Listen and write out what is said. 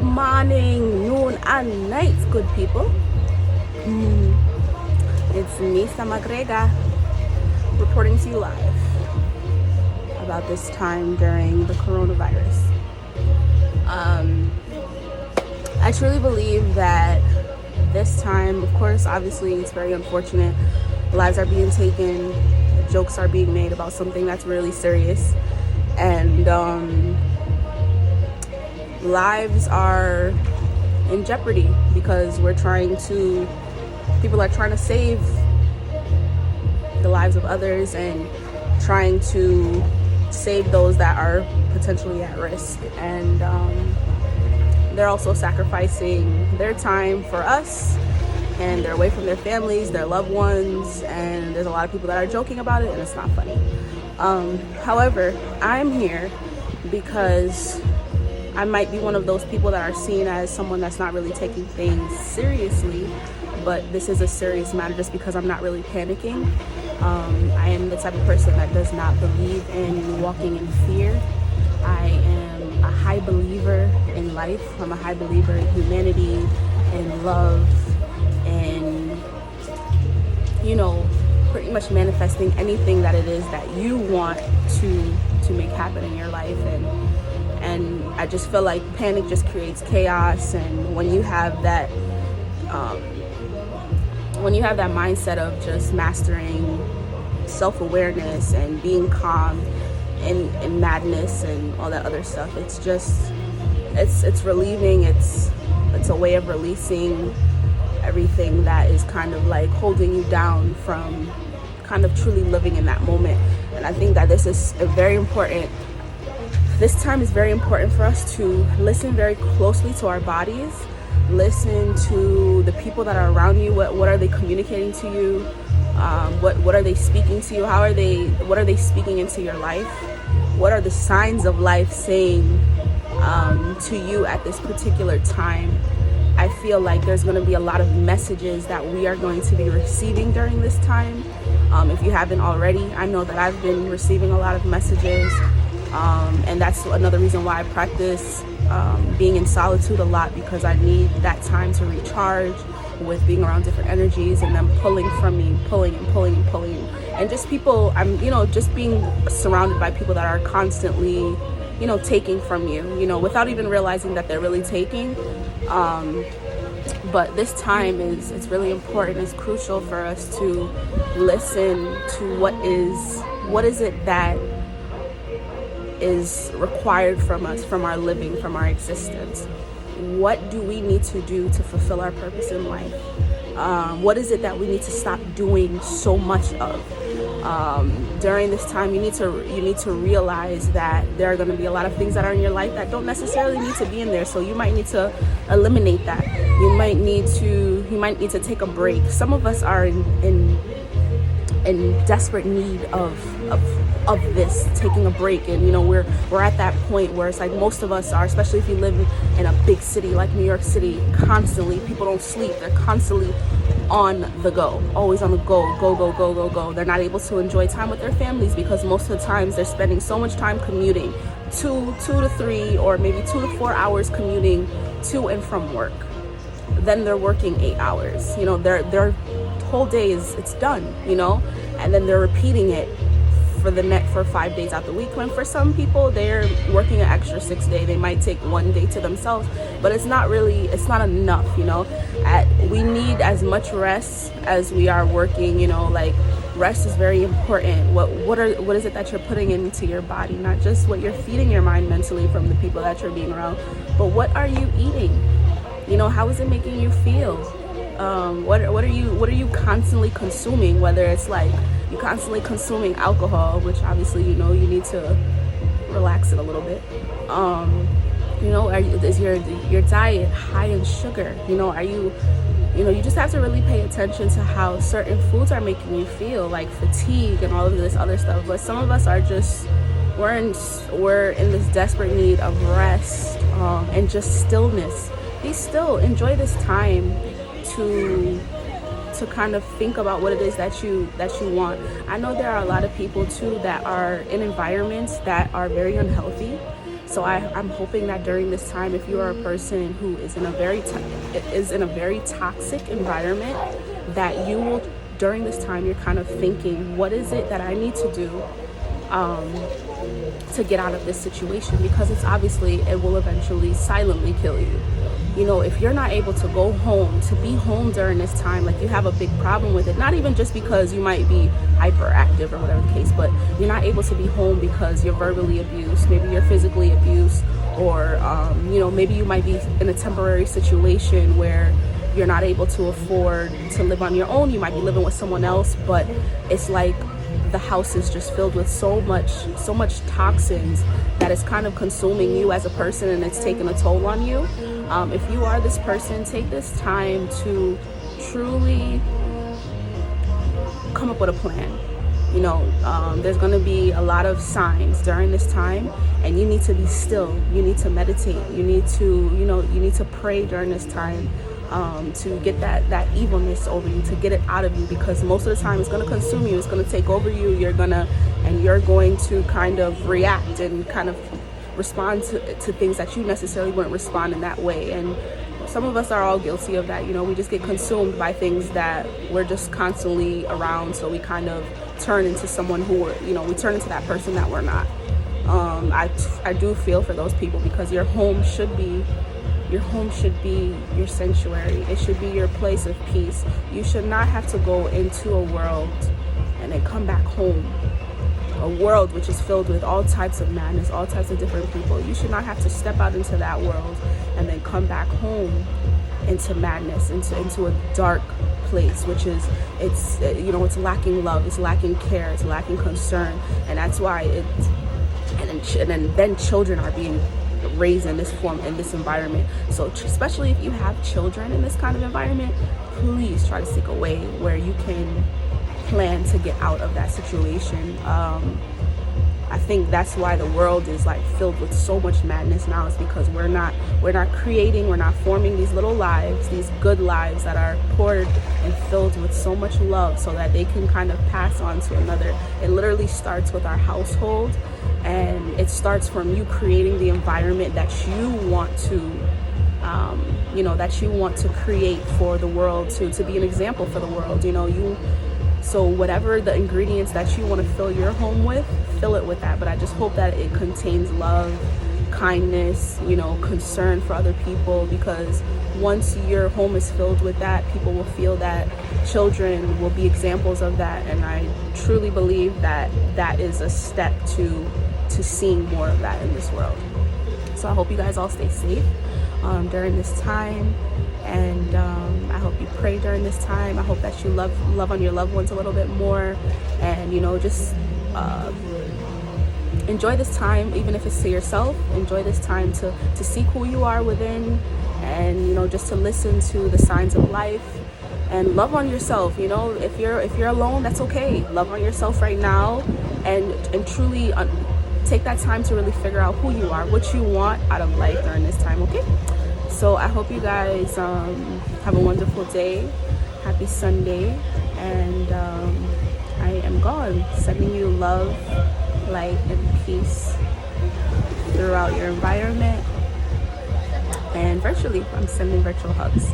Good morning, noon, and night, good people. It's Nisa McGregor reporting to you live about this time during the coronavirus. I truly believe that this time, of course, obviously it's very unfortunate. Lives are being taken, jokes are being made about something that's really serious, and lives are in jeopardy because people are trying to save the lives of others and trying to save those that are potentially at risk. And they're also sacrificing their time for us, and they're away from their families, their loved ones, and there's a lot of people that are joking about it, and it's not funny. However, I'm here because I might be one of those people that are seen as someone that's not really taking things seriously, but this is a serious matter just because I'm not really panicking. I am the type of person that does not believe in walking in fear. I am a high believer in life. I'm a high believer in humanity, in love, and, pretty much manifesting anything that it is that you want to make happen in your life. And I just feel like panic just creates chaos. And when you have that mindset of just mastering self-awareness and being calm in madness and all that other stuff, it's relieving. It's a way of releasing everything that is kind of like holding you down from kind of truly living in that moment. And I think that this time is very important for us to listen very closely to our bodies, listen to the people that are around you. What are they communicating to you? What are they speaking to you? What are they speaking into your life? What are the signs of life saying to you at this particular time? I feel like there's going to be a lot of messages that we are going to be receiving during this time. If you haven't already, I know that I've been receiving a lot of messages. And that's another reason why I practice being in solitude a lot, because I need that time to recharge with being around different energies and them pulling from me, pulling and pulling and pulling. And just people, just being surrounded by people that are constantly, taking from you, without even realizing that they're really taking. But this time it's really important. It's crucial for us to listen to what is it that is required from us, from our living, from our existence. What do we need to do to fulfill our purpose in life? What is it that we need to stop doing so much of? During this time, you need to realize that there are going to be a lot of things that are in your life that don't necessarily need to be in there. So you might need to eliminate that. You might need to take a break. Some of us are in desperate need of this, taking a break. And we're at that point where it's like most of us are, especially if you live in a big city like New York City. Constantly, people don't sleep. They're constantly on the go, always on the go. They're not able to enjoy time with their families because most of the times they're spending so much time commuting, 2 to 3 or maybe 2 to 4 hours commuting to and from work. Then they're working 8 hours. Their whole day it's done. And then they're repeating it for 5 days out the week. When for some people they're working an extra 6 day, they might take 1 day to themselves, but it's not enough. We need as much rest as we are working. Like rest is very important. What is it that you're putting into your body? Not just what you're feeding your mind mentally from the people that you're being around, but what are you eating? How is it making you feel? What are you constantly consuming? Whether it's like you constantly consuming alcohol, which obviously you need to relax it a little bit. Is your diet high in sugar? Are you you just have to really pay attention to how certain foods are making you feel, like fatigue and all of this other stuff. But some of us are just we're in this desperate need of rest and just stillness. Be still. Enjoy this time to kind of think about what it is that you want. I know there are a lot of people too that are in environments that are very unhealthy. So I'm hoping that during this time, if you are a person who is in a very toxic environment, that you will, during this time, you're kind of thinking, what is it that I need to do to get out of this situation? Because it will eventually silently kill you. If you're not able to go home, to be home during this time, like you have a big problem with it, not even just because you might be hyperactive or whatever the case, but you're not able to be home because you're verbally abused, maybe you're physically abused, or maybe you might be in a temporary situation where you're not able to afford to live on your own. You might be living with someone else, but it's like the house is just filled with so much toxins that it's kind of consuming you as a person, and it's taking a toll on you. If you are this person, take this time to truly come up with a plan. There's going to be a lot of signs during this time, and you need to be still. You need to meditate. You need to pray during this time, to get that evilness over you, to get it out of you, because most of the time it's going to consume you. It's going to take over you. You're going to kind of react and kind of respond to things that you necessarily wouldn't respond in that way. And some of us are all guilty of that. We just get consumed by things that we're just constantly around, so we kind of turn into someone who we turn into that person that we're not. I do feel for those people, because your home should be your sanctuary. It should be your place of peace. You should not have to go into a world and then come back home, a world which is filled with all types of madness, all types of different people. You should not have to step out into that world and then come back home into madness, into a dark place, which is, it's lacking love, it's lacking care, it's lacking concern. And that's why then children are being raised in this form, in this environment. So especially if you have children in this kind of environment, please try to stick away where you can plan to get out of that situation. I think that's why the world is like filled with so much madness now, is because we're not forming these little lives, these good lives that are poured and filled with so much love, so that they can kind of pass on to another. It literally starts with our household, and it starts from you creating the environment that you want to create for the world, to be an example for the world. So whatever the ingredients that you want to fill your home with, fill it with that. But I just hope that it contains love, kindness, concern for other people, because once your home is filled with that, people will feel that. Children will be examples of that, and I truly believe that that is a step to seeing more of that in this world. So I hope you guys all stay safe during this time, and I hope you pray during this time. I hope that you love on your loved ones a little bit more, and just enjoy this time, even if it's to yourself. Enjoy this time to seek who you are within, and just to listen to the signs of life, and love on yourself. If you're alone, that's okay. Love on yourself right now, and truly take that time to really figure out who you are, what you want out of life during this time. Okay, so I hope you guys have a wonderful day. Happy Sunday, and I am gone, sending you love, light, and peace throughout your environment, and virtually I'm sending virtual hugs.